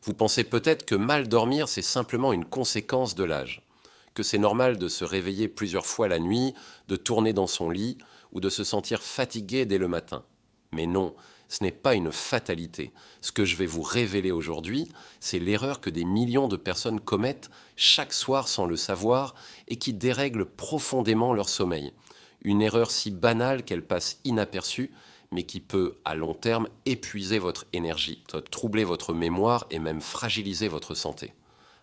Vous pensez peut-être que mal dormir, c'est simplement une conséquence de l'âge, que c'est normal de se réveiller plusieurs fois la nuit, de tourner dans son lit ou de se sentir fatigué dès le matin. Mais non, ce n'est pas une fatalité. Ce que je vais vous révéler aujourd'hui, c'est l'erreur que des millions de personnes commettent chaque soir sans le savoir et qui dérègle profondément leur sommeil. Une erreur si banale qu'elle passe inaperçue, mais qui peut, à long terme, épuiser votre énergie, troubler votre mémoire et même fragiliser votre santé.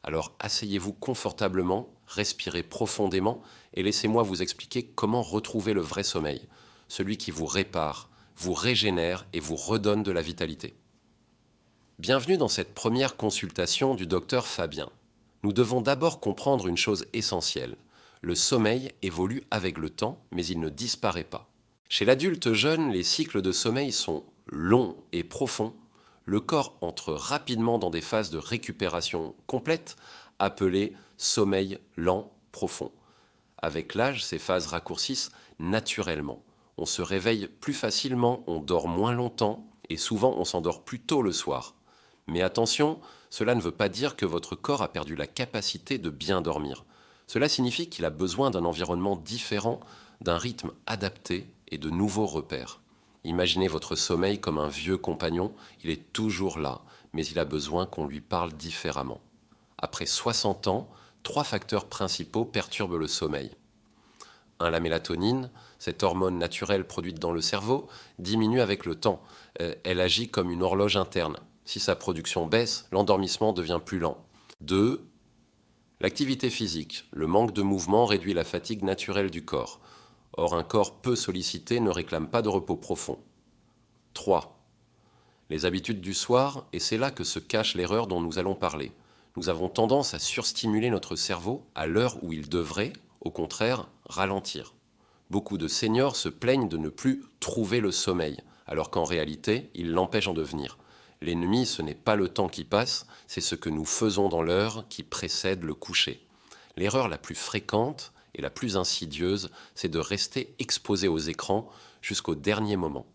Alors asseyez-vous confortablement, respirez profondément et laissez-moi vous expliquer comment retrouver le vrai sommeil, celui qui vous répare, vous régénère et vous redonne de la vitalité. Bienvenue dans cette première consultation du docteur Fabien. Nous devons d'abord comprendre une chose essentielle. Le sommeil évolue avec le temps, mais il ne disparaît pas. Chez l'adulte jeune, les cycles de sommeil sont longs et profonds. Le corps entre rapidement dans des phases de récupération complète, appelées sommeil lent profond. Avec l'âge, ces phases raccourcissent naturellement. On se réveille plus facilement, on dort moins longtemps et souvent on s'endort plus tôt le soir. Mais attention, cela ne veut pas dire que votre corps a perdu la capacité de bien dormir. Cela signifie qu'il a besoin d'un environnement différent, d'un rythme adapté et de nouveaux repères. Imaginez votre sommeil comme un vieux compagnon, il est toujours là, mais il a besoin qu'on lui parle différemment. Après 60 ans, 3 facteurs principaux perturbent le sommeil. 1. La mélatonine, cette hormone naturelle produite dans le cerveau, diminue avec le temps. Elle agit comme une horloge interne. Si sa production baisse, l'endormissement devient plus lent. 2. L'activité physique. Le manque de mouvement réduit la fatigue naturelle du corps. Or, un corps peu sollicité ne réclame pas de repos profond. 3. Les habitudes du soir, et c'est là que se cache l'erreur dont nous allons parler. Nous avons tendance à surstimuler notre cerveau à l'heure où il devrait, au contraire, ralentir. Beaucoup de seniors se plaignent de ne plus trouver le sommeil, alors qu'en réalité, ils l'empêchent de venir. L'ennemi, ce n'est pas le temps qui passe, c'est ce que nous faisons dans l'heure qui précède le coucher. L'erreur la plus fréquente et la plus insidieuse, c'est de rester exposé aux écrans jusqu'au dernier moment.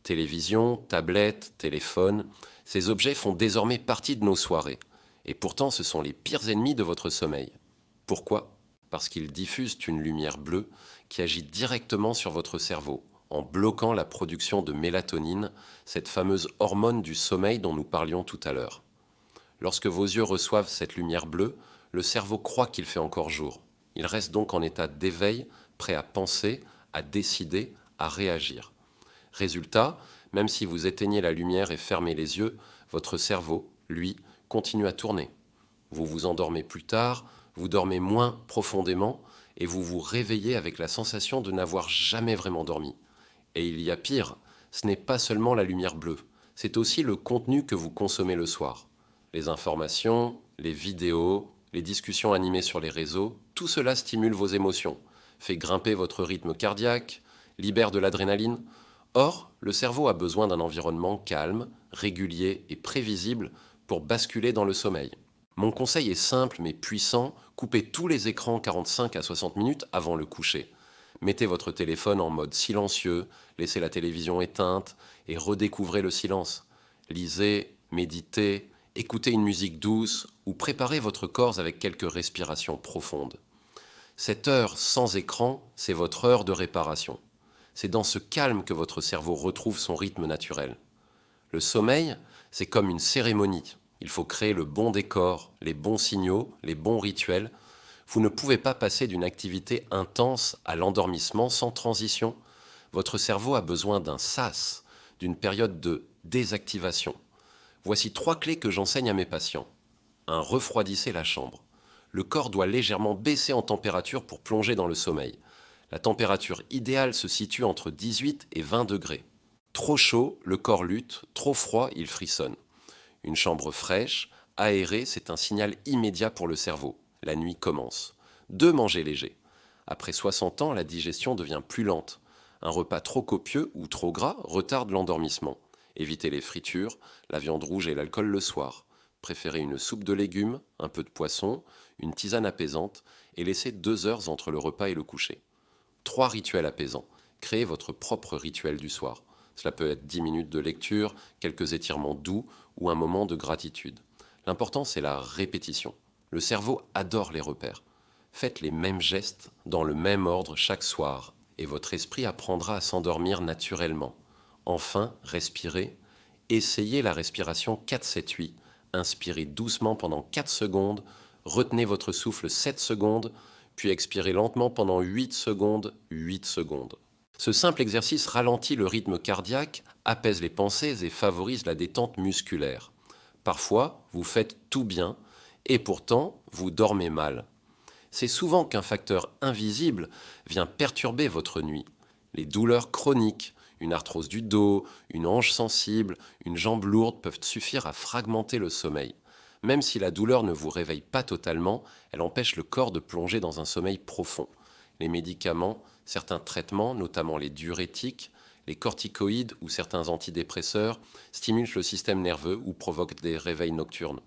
Télévision, tablette, téléphone, ces objets font désormais partie de nos soirées. Et pourtant, ce sont les pires ennemis de votre sommeil. Pourquoi ? Parce qu'ils diffusent une lumière bleue qui agit directement sur votre cerveau, en bloquant la production de mélatonine, cette fameuse hormone du sommeil dont nous parlions tout à l'heure. Lorsque vos yeux reçoivent cette lumière bleue, le cerveau croit qu'il fait encore jour. Il reste donc en état d'éveil, prêt à penser, à décider, à réagir. Résultat, même si vous éteignez la lumière et fermez les yeux, votre cerveau, lui, continue à tourner. Vous vous endormez plus tard, vous dormez moins profondément et vous vous réveillez avec la sensation de n'avoir jamais vraiment dormi. Et il y a pire, ce n'est pas seulement la lumière bleue, c'est aussi le contenu que vous consommez le soir. Les informations, les vidéos, les discussions animées sur les réseaux, tout cela stimule vos émotions, fait grimper votre rythme cardiaque, libère de l'adrénaline. Or, le cerveau a besoin d'un environnement calme, régulier et prévisible pour basculer dans le sommeil. Mon conseil est simple mais puissant, coupez tous les écrans 45 à 60 minutes avant le coucher. Mettez votre téléphone en mode silencieux, laissez la télévision éteinte et redécouvrez le silence. Lisez, méditez, écoutez une musique douce ou préparez votre corps avec quelques respirations profondes. Cette heure sans écran, c'est votre heure de réparation. C'est dans ce calme que votre cerveau retrouve son rythme naturel. Le sommeil, c'est comme une cérémonie. Il faut créer le bon décor, les bons signaux, les bons rituels. Vous ne pouvez pas passer d'une activité intense à l'endormissement sans transition. Votre cerveau a besoin d'un sas, d'une période de désactivation. Voici 3 clés que j'enseigne à mes patients. 1. Refroidissez la chambre. Le corps doit légèrement baisser en température pour plonger dans le sommeil. La température idéale se situe entre 18 et 20 degrés. Trop chaud, le corps lutte, trop froid, il frissonne. Une chambre fraîche, aérée, c'est un signal immédiat pour le cerveau. La nuit commence. 2. Manger léger. Après 60 ans, la digestion devient plus lente. Un repas trop copieux ou trop gras retarde l'endormissement. Évitez les fritures, la viande rouge et l'alcool le soir. Préférez une soupe de légumes, un peu de poisson, une tisane apaisante et laissez 2 heures entre le repas et le coucher. 3. Rituels apaisants. Créez votre propre rituel du soir. Cela peut être 10 minutes de lecture, quelques étirements doux ou un moment de gratitude. L'important, c'est la répétition. Le cerveau adore les repères. Faites les mêmes gestes dans le même ordre chaque soir et votre esprit apprendra à s'endormir naturellement. Enfin, respirez. Essayez la respiration 4-7-8. Inspirez doucement pendant 4 secondes, retenez votre souffle 7 secondes, puis expirez lentement pendant 8 secondes, 8 secondes. Ce simple exercice ralentit le rythme cardiaque, apaise les pensées et favorise la détente musculaire. Parfois, vous faites tout bien et pourtant, vous dormez mal. C'est souvent qu'un facteur invisible vient perturber votre nuit. Les douleurs chroniques, une arthrose du dos, une hanche sensible, une jambe lourde peuvent suffire à fragmenter le sommeil. Même si la douleur ne vous réveille pas totalement, elle empêche le corps de plonger dans un sommeil profond. Les médicaments, certains traitements, notamment les diurétiques, les corticoïdes ou certains antidépresseurs, stimulent le système nerveux ou provoquent des réveils nocturnes.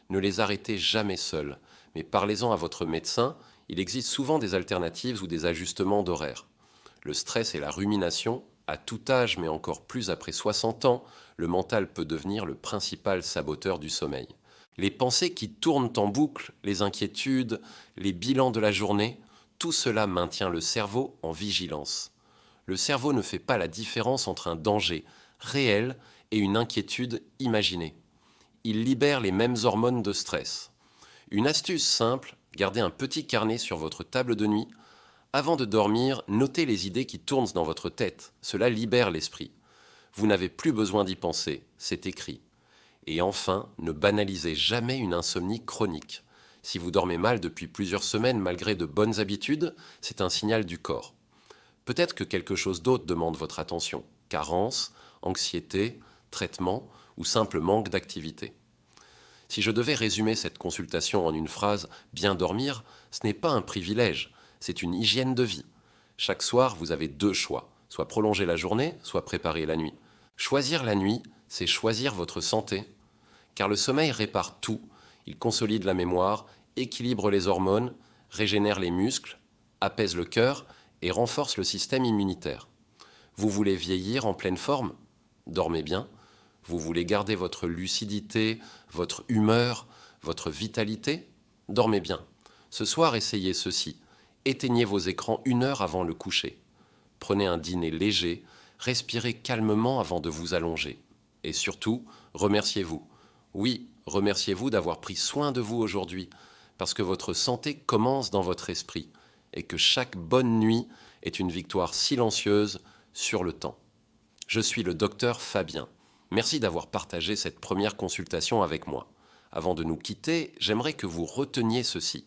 Ne les arrêtez jamais seuls, mais parlez-en à votre médecin, il existe souvent des alternatives ou des ajustements d'horaire. Le stress et la rumination, à tout âge mais encore plus après 60 ans, le mental peut devenir le principal saboteur du sommeil. Les pensées qui tournent en boucle, les inquiétudes, les bilans de la journée, tout cela maintient le cerveau en vigilance. Le cerveau ne fait pas la différence entre un danger réel et une inquiétude imaginée. Il libère les mêmes hormones de stress. Une astuce simple, gardez un petit carnet sur votre table de nuit. Avant de dormir, notez les idées qui tournent dans votre tête. Cela libère l'esprit. Vous n'avez plus besoin d'y penser, c'est écrit. Et enfin, ne banalisez jamais une insomnie chronique. Si vous dormez mal depuis plusieurs semaines malgré de bonnes habitudes, c'est un signal du corps. Peut-être que quelque chose d'autre demande votre attention. Carence, anxiété, traitement ou simple manque d'activité. Si je devais résumer cette consultation en une phrase « bien dormir », ce n'est pas un privilège, c'est une hygiène de vie. Chaque soir, vous avez 2 choix, soit prolonger la journée, soit préparer la nuit. Choisir la nuit, c'est choisir votre santé, car le sommeil répare tout, il consolide la mémoire, équilibre les hormones, régénère les muscles, apaise le cœur et renforce le système immunitaire. Vous voulez vieillir en pleine forme? Dormez bien. Vous voulez garder votre lucidité, votre humeur, votre vitalité? Dormez bien. Ce soir, essayez ceci. Éteignez vos écrans 1 heure avant le coucher. Prenez un dîner léger, respirez calmement avant de vous allonger. Et surtout, remerciez-vous. Oui, remerciez-vous d'avoir pris soin de vous aujourd'hui, parce que votre santé commence dans votre esprit, et que chaque bonne nuit est une victoire silencieuse sur le temps. Je suis le docteur Fabien. Merci d'avoir partagé cette première consultation avec moi. Avant de nous quitter, j'aimerais que vous reteniez ceci.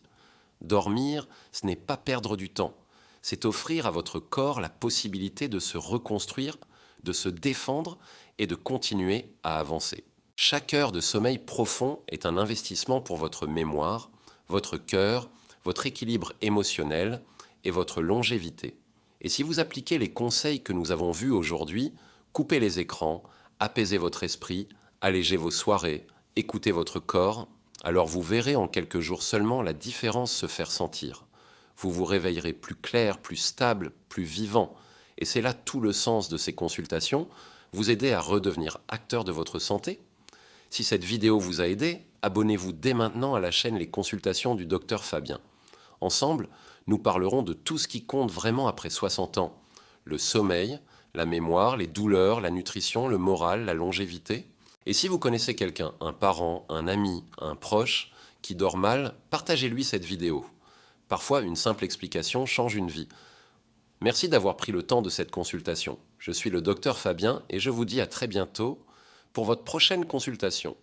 Dormir, ce n'est pas perdre du temps. C'est offrir à votre corps la possibilité de se reconstruire, de se défendre et de continuer à avancer. Chaque heure de sommeil profond est un investissement pour votre mémoire, votre cœur, votre équilibre émotionnel et votre longévité. Et si vous appliquez les conseils que nous avons vus aujourd'hui, coupez les écrans, apaisez votre esprit, allégez vos soirées, écoutez votre corps, alors vous verrez en quelques jours seulement la différence se faire sentir. Vous vous réveillerez plus clair, plus stable, plus vivant. Et c'est là tout le sens de ces consultations, vous aider à redevenir acteur de votre santé. Si cette vidéo vous a aidé, abonnez-vous dès maintenant à la chaîne Les Consultations du Dr Fabien. Ensemble, nous parlerons de tout ce qui compte vraiment après 60 ans. Le sommeil, la mémoire, les douleurs, la nutrition, le moral, la longévité. Et si vous connaissez quelqu'un, un parent, un ami, un proche, qui dort mal, partagez-lui cette vidéo. Parfois, une simple explication change une vie. Merci d'avoir pris le temps de cette consultation. Je suis le Dr Fabien et je vous dis à très bientôt pour votre prochaine consultation.